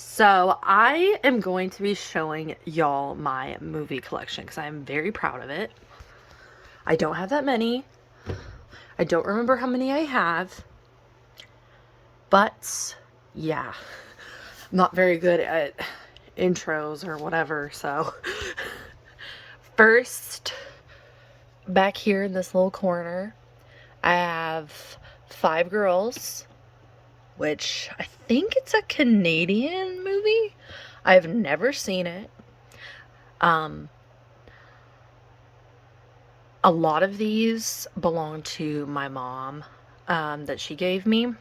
So I am going to be showing y'all my movie collection because I'm very proud of it. I don't have that many. I don't remember how many I have. But yeah, I'm not very good at intros or whatever. So first, back here in this little corner, I have Five Girls, which I think it's a Canadian movie. I've never seen it. Um, a lot of these belong to my mom, that she gave me.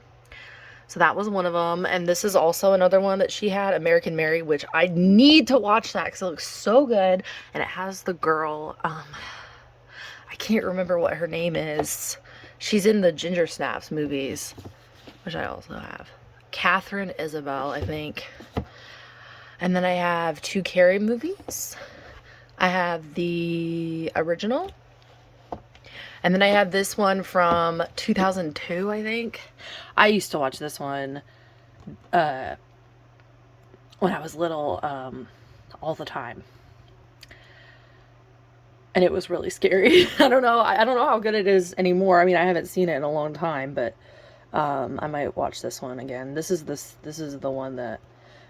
So that was one of them. And this is also another one that she had, American Mary, which I need to watch that because it looks so good. And it has the girl, I can't remember what her name is. She's in the Ginger Snaps movies, which I also have. Catherine Isabel, I think. And then I have two Carrie movies. I have the original. And then I have this one from 2002, I think. I used to watch this one when I was little, all the time. And it was really scary. I don't know. I don't know how good it is anymore. I mean, I haven't seen it in a long time, but I might watch this one again. This is the one that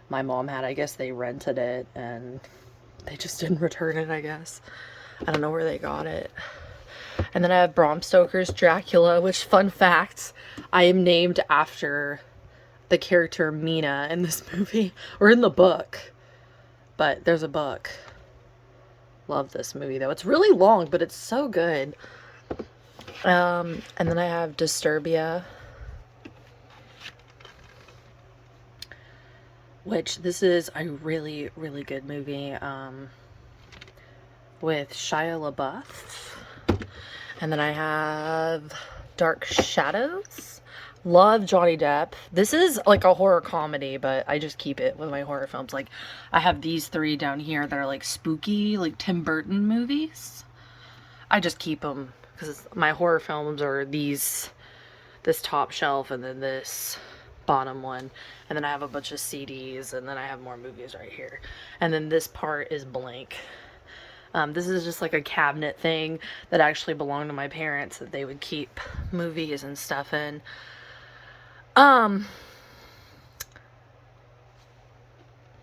my mom had. I guess they rented it and they just didn't return it, I guess. I don't know where they got it. And then I have Bram Stoker's Dracula, which, fun fact, I am named after the character Mina in this movie, or in the book. But there's a book. Love this movie, though. It's really long, but it's so good. And then I have Disturbia, which this is a really, really good movie, with Shia LaBeouf. And then I have Dark Shadows. Love Johnny Depp. This is like a horror comedy, but I just keep it with my horror films. Like, I have these three down here that are like spooky, like Tim Burton movies. I just keep them because my horror films are this top shelf and then this bottom one. And then I have a bunch of CDs and then I have more movies right here. And then this part is blank. This is just like a cabinet thing that actually belonged to my parents that they would keep movies and stuff in. I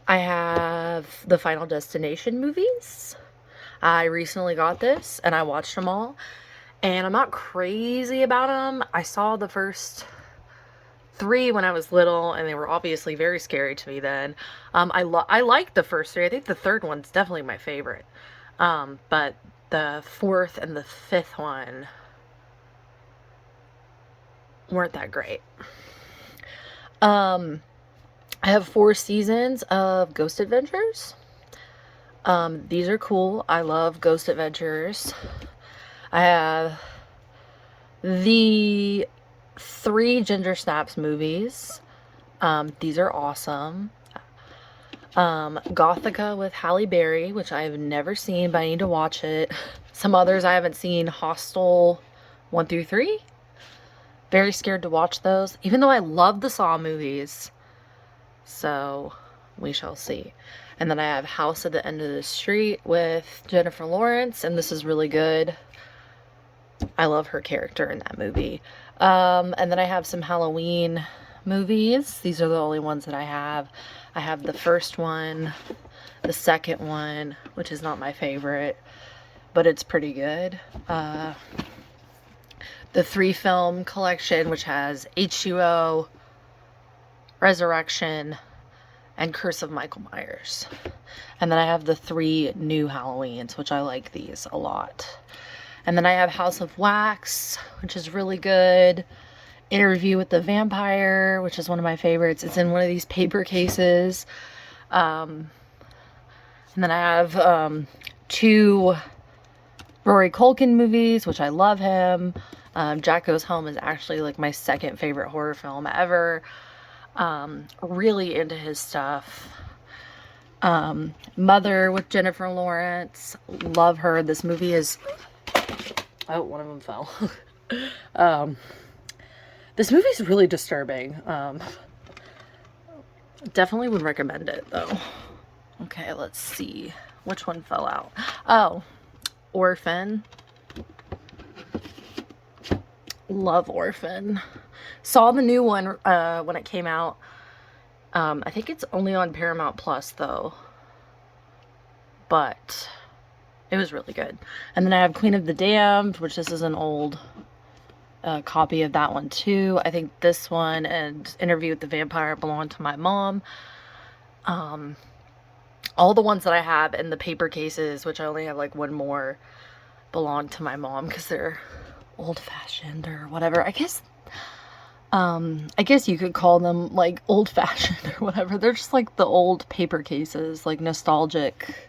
have the Final Destination movies. I recently got this and I watched them all. And I'm not crazy about them. I saw the first three when I was little and they were obviously very scary to me then. I liked the first three. I think the third one's definitely my favorite. But the fourth and the fifth one weren't that great. I have 4 seasons of Ghost Adventures. These are cool. I love Ghost Adventures. I have the 3 Ginger Snaps movies. These are awesome. Gothica with Halle Berry, which I've never seen, but I need to watch it. Some others I haven't seen. Hostel 1 through 3. Very scared to watch those, even though I love the Saw movies. So, we shall see. And then I have House at the End of the Street with Jennifer Lawrence, and this is really good. I love her character in that movie. And then I have some Halloween movies. These are the only ones that I have. I have the first one, the second one, which is not my favorite, but it's pretty good. The 3-film collection, which has H2O, Resurrection, and Curse of Michael Myers. And then I have the 3 new Halloweens, which I like these a lot. And then I have House of Wax, which is really good. Interview with the Vampire, which is one of my favorites. It's in one of these paper cases. And then I have 2 Rory Culkin movies, which I love him. Jack Goes Home is actually like my second favorite horror film ever. Really into his stuff. Mother with Jennifer Lawrence. Love her. This movie is... Oh, one of them fell. This movie's really disturbing. Definitely would recommend it though. Okay, let's see. Which one fell out? Oh, Orphan. Love Orphan. Saw the new one when it came out. I think it's only on Paramount Plus though. But it was really good. And then I have Queen of the Damned, which this is an old copy of that one too. I think this one and Interview with the Vampire belong to my mom. All the ones that I have in the paper cases, which I only have like one more, belong to my mom because they're old-fashioned or whatever. I guess you could call them like old-fashioned or whatever. They're just like the old paper cases, like nostalgic.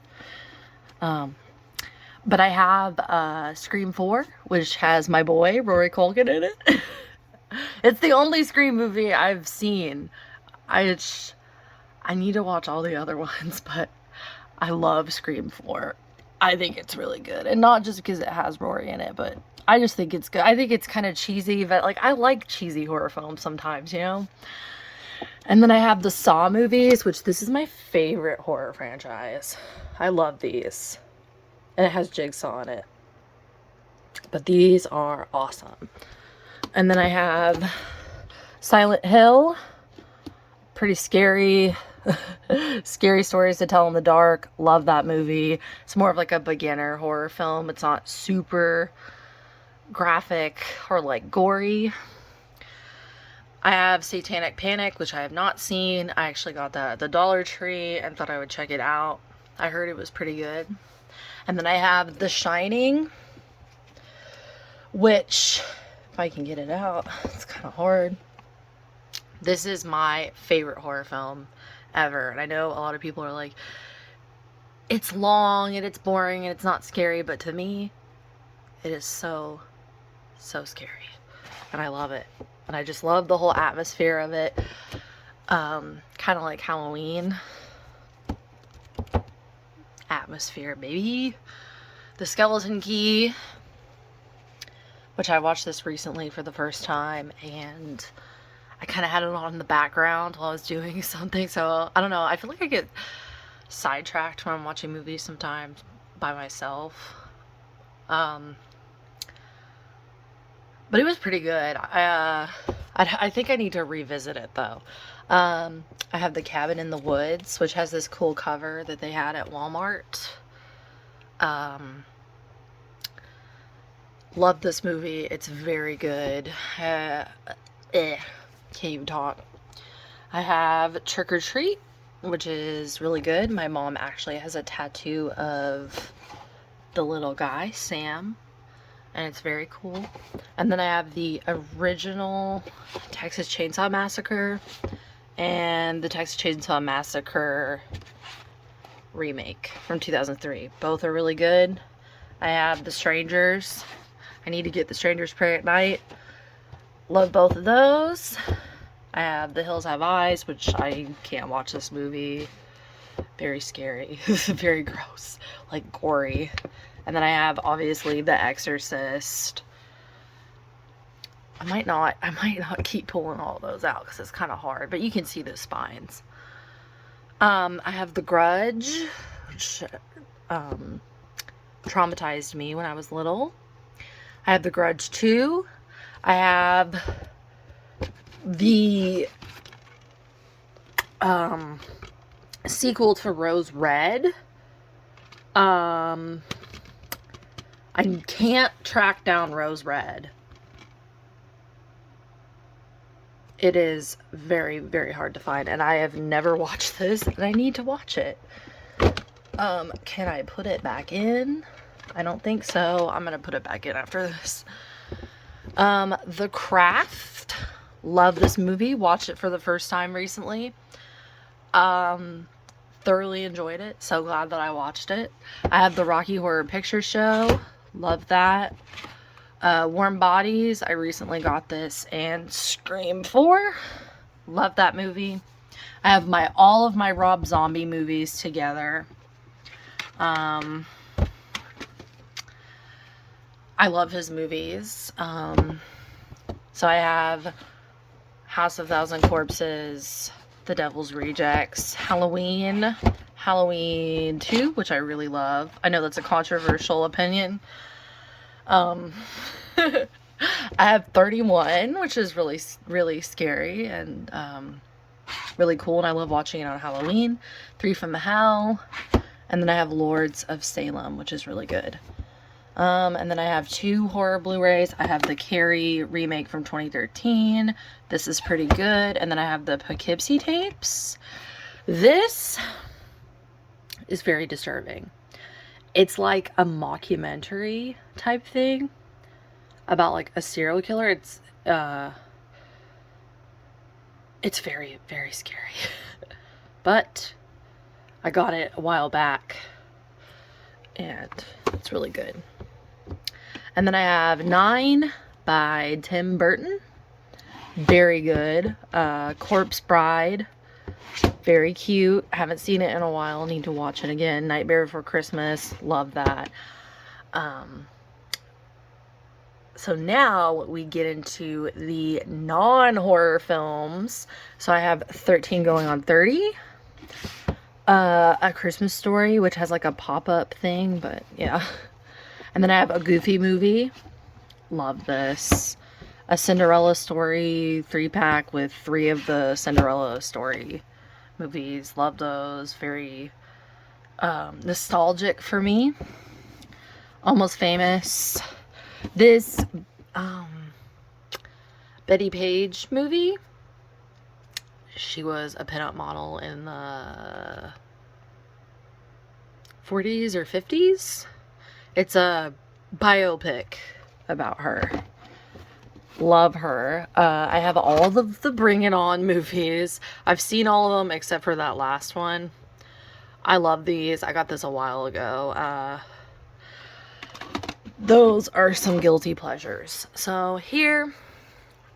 But I have Scream 4, which has my boy Rory Culkin in it. It's the only Scream movie I've seen. I need to watch all the other ones, but I love Scream 4. I think it's really good. And not just because it has Rory in it, but I just think it's good. I think it's kind of cheesy, but like I like cheesy horror films sometimes, you know? And then I have the Saw movies, which this is my favorite horror franchise. I love these. And it has Jigsaw in it. But these are awesome. And then I have Silent Hill. Pretty scary. Scary stories to tell in the dark. Love that movie. It's more of like a beginner horror film. It's not super graphic or like gory. I have Satanic Panic, which I have not seen. I actually got that at the Dollar Tree and thought I would check it out. I heard it was pretty good. And then I have The Shining, which, if I can get it out, it's kind of hard. This is my favorite horror film ever. And I know a lot of people are like, it's long and it's boring and it's not scary, but to me, it is so, so scary. And I love it. And I just love the whole atmosphere of it. Kind of like Halloween. Atmosphere, baby. The Skeleton Key, which I watched this recently for the first time, and I kind of had it on in the background while I was doing something, so I don't know, I feel like I get sidetracked when I'm watching movies sometimes by myself. But it was pretty good. I think I need to revisit it though. I have The Cabin in the Woods, which has this cool cover that they had at Walmart. Love this movie. It's very good. Can't even talk. I have Trick or Treat, which is really good. My mom actually has a tattoo of the little guy, Sam, and it's very cool. And then I have the original Texas Chainsaw Massacre and the Texas Chainsaw Massacre remake from 2003. Both are really good. I have The Strangers. I need to get The Strangers Pray at Night. Love both of those. I have The Hills Have Eyes, which I can't watch this movie. Very scary. Very gross. Like gory. And then I have obviously The Exorcist. I might not keep pulling all those out because it's kind of hard, but you can see the spines. I have The Grudge, which traumatized me when I was little. I have The Grudge 2. I have the sequel to Rose Red. I can't track down Rose Red. It is very, very hard to find, and I have never watched this, and I need to watch it. Can I put it back in? I don't think so. I'm gonna put it back in after this. The Craft. Love this movie. Watched it for the first time recently. Thoroughly enjoyed it. So glad that I watched it. I have the Rocky Horror Picture Show. Love that. Warm Bodies. I recently got this. And Scream 4. Love that movie. I have all of my Rob Zombie movies together. I love his movies. So I have House of Thousand Corpses, The Devil's Rejects, Halloween, Halloween 2, which I really love. I know that's a controversial opinion. I have 31, which is really, really scary and really cool, and I love watching it on Halloween. 3 from the Hell, and then I have Lords of Salem, which is really good. And then I have 2 horror Blu-rays. I have the Carrie remake from 2013. This is pretty good. And then I have the Poughkeepsie tapes. This is very disturbing. It's like a mockumentary type thing about like a serial killer. It's very, very scary. But I got it a while back and it's really good. And then I have 9 by Tim Burton. Very good. Corpse Bride. Very cute. Haven't seen it in a while. Need to watch it again. Nightmare Before Christmas. Love that. So now we get into the non-horror films. So I have 13 going on 30. A Christmas Story, which has like a pop-up thing, but yeah. And then I have a Goofy Movie. Love this. A Cinderella Story 3-pack with 3 of the Cinderella Story movies. Love those. Very nostalgic for me. Almost Famous. This Betty Page movie. She was a pinup model in the 40s or 50s. It's a biopic about her. Love her. I have all of the Bring It On movies. I've seen all of them except for that last one. I love these. I got this a while ago. Those are some guilty pleasures. So here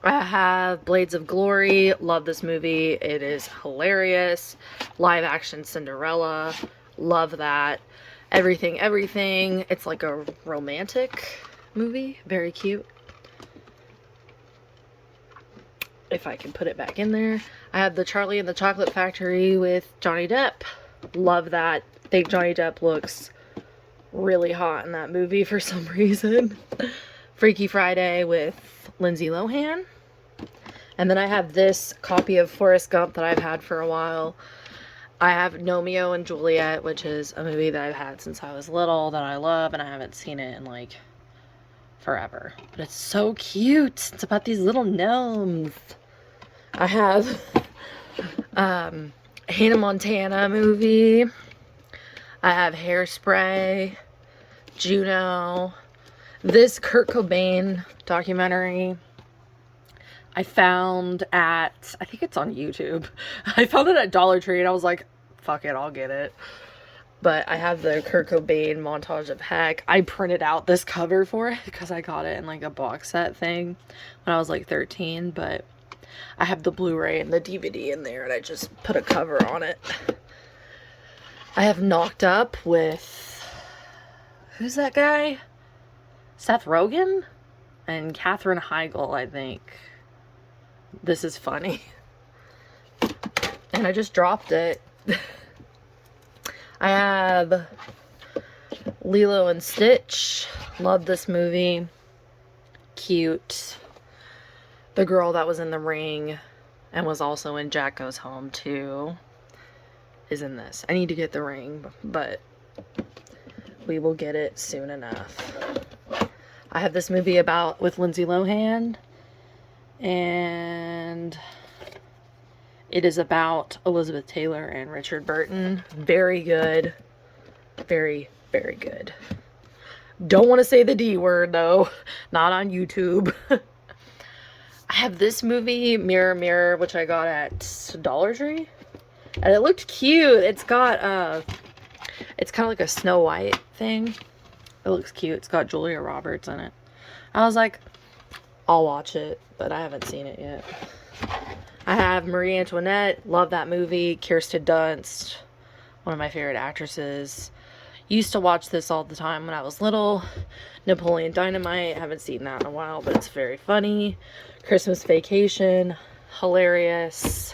I have Blades of Glory. Love this movie. It is hilarious. Live action Cinderella. Love that. Everything, Everything. It's like a romantic movie. Very cute. If I can put it back in there. I have the Charlie and the Chocolate Factory with Johnny Depp. Love that. Think Johnny Depp looks really hot in that movie for some reason. Freaky Friday with Lindsay Lohan. And then I have this copy of Forrest Gump that I've had for a while. I have Romeo and Juliet, which is a movie that I've had since I was little that I love, and I haven't seen it in like forever. But it's so cute. It's about these little gnomes. I have Hannah Montana movie. I have Hairspray, Juno, this Kurt Cobain documentary I found at, I think it's on YouTube. I found it at Dollar Tree and I was like, fuck it, I'll get it. But I have the Kurt Cobain montage of heck. I printed out this cover for it because I got it in like a box set thing when I was like 13. But I have the Blu-ray and the DVD in there and I just put a cover on it. I have Knocked Up with, who's that guy? Seth Rogen and Katherine Heigl, I think. This is funny. And I just dropped it. I have Lilo and Stitch. Love this movie. Cute. The girl that was in The Ring and was also in Jack Goes Home too is in this. I need to get The Ring, but we will get it soon enough. I have this movie with Lindsay Lohan, and it is about Elizabeth Taylor and Richard Burton. Very good. Very, very good. Don't want to say the D word though. Not on YouTube. I have this movie, Mirror Mirror, which I got at Dollar Tree. And it looked cute. It's got, it's kind of like a Snow White thing. It looks cute. It's got Julia Roberts in it. I was like, I'll watch it, but I haven't seen it yet. I have Marie Antoinette. Love that movie. Kirsten Dunst, one of my favorite actresses. Used to watch this all the time when I was little. Napoleon Dynamite. Haven't seen that in a while, but it's very funny. Christmas Vacation. Hilarious.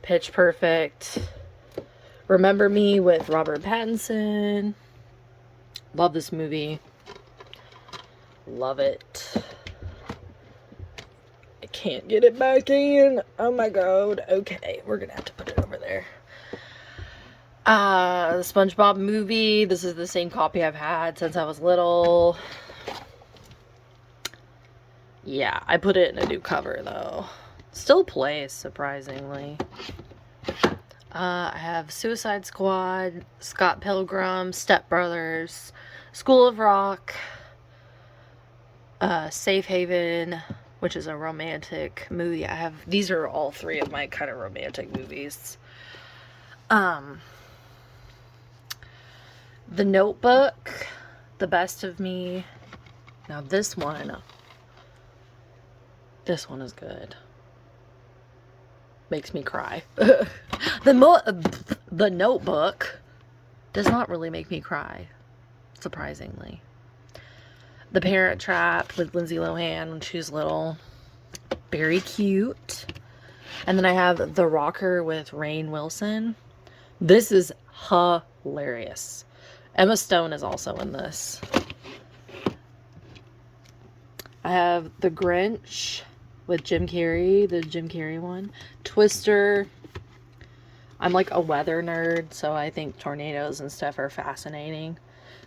Pitch Perfect. Remember Me with Robert Pattinson. Love this movie. Love it. I can't get it back in. Oh my god. Okay, we're gonna have to put it over there. The SpongeBob movie. This is the same copy I've had since I was little. Yeah, I put it in a new cover though. Still plays, surprisingly. I have Suicide Squad, Scott Pilgrim, Step Brothers, School of Rock, Safe Haven, which is a romantic movie. These are all three of my kind of romantic movies. The Notebook, The Best of Me. Now this one is good. Makes me cry. The Notebook does not really make me cry, surprisingly. The Parent Trap with Lindsay Lohan when she was little. Very cute. And then I have The Rocker with Rainn Wilson. This is hilarious. Emma Stone is also in this. I have The Grinch with Jim Carrey, the Jim Carrey one. Twister. I'm like a weather nerd, so I think tornadoes and stuff are fascinating.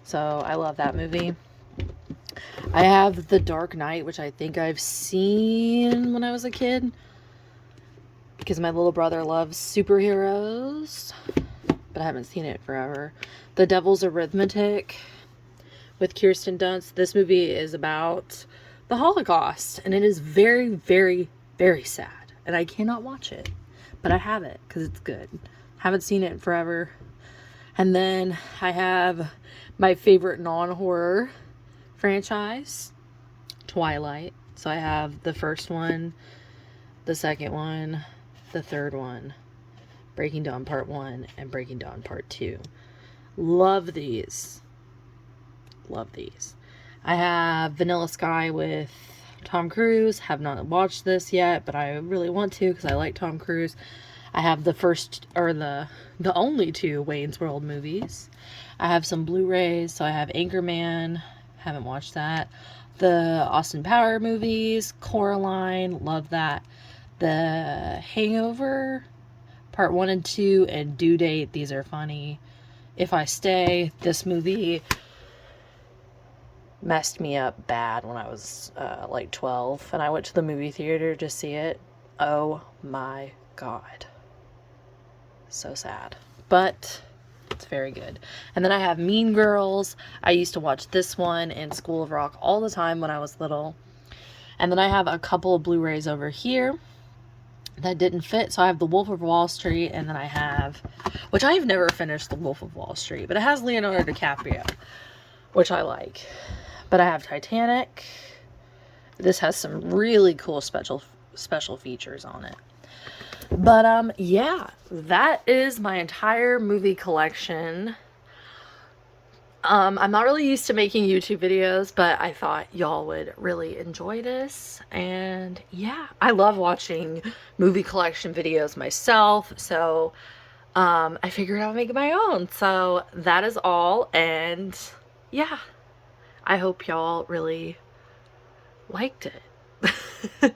So I love that movie. I have The Dark Knight, which I think I've seen when I was a kid, because my little brother loves superheroes, but I haven't seen it forever. The Devil's Arithmetic with Kirsten Dunst. This movie is about the Holocaust, and it is very, very, very sad, and I cannot watch it, but I have it because it's good. Haven't seen it in forever. And then I have my favorite non-horror franchise, Twilight. So I have the first one, the second one, the third one, Breaking Dawn Part 1, and Breaking Dawn Part 2. Love these. Love these. I have Vanilla Sky with Tom Cruise. Have not watched this yet, but I really want to because I like Tom Cruise. I have the first, or the only two Wayne's World movies. I have some Blu-rays, so I have Anchorman. Haven't watched that. The Austin Power movies. Coraline. Love that. The Hangover Part 1 and 2, and Due Date. These are funny. If I Stay. This movie messed me up bad when I was like 12, and I went to the movie theater to see it. Oh my god. So sad. But it's very good. And then I have Mean Girls. I used to watch this one and School of Rock all the time when I was little. And then I have a couple of Blu-rays over here that didn't fit. So I have The Wolf of Wall Street, and then I have, which I've never finished The Wolf of Wall Street, but it has Leonardo DiCaprio, which I like. But I have Titanic. This has some really cool special features on it. But yeah, that is my entire movie collection. I'm not really used to making YouTube videos, but I thought y'all would really enjoy this. And yeah, I love watching movie collection videos myself, so I figured I would make my own. So that is all, and yeah, I hope y'all really liked it.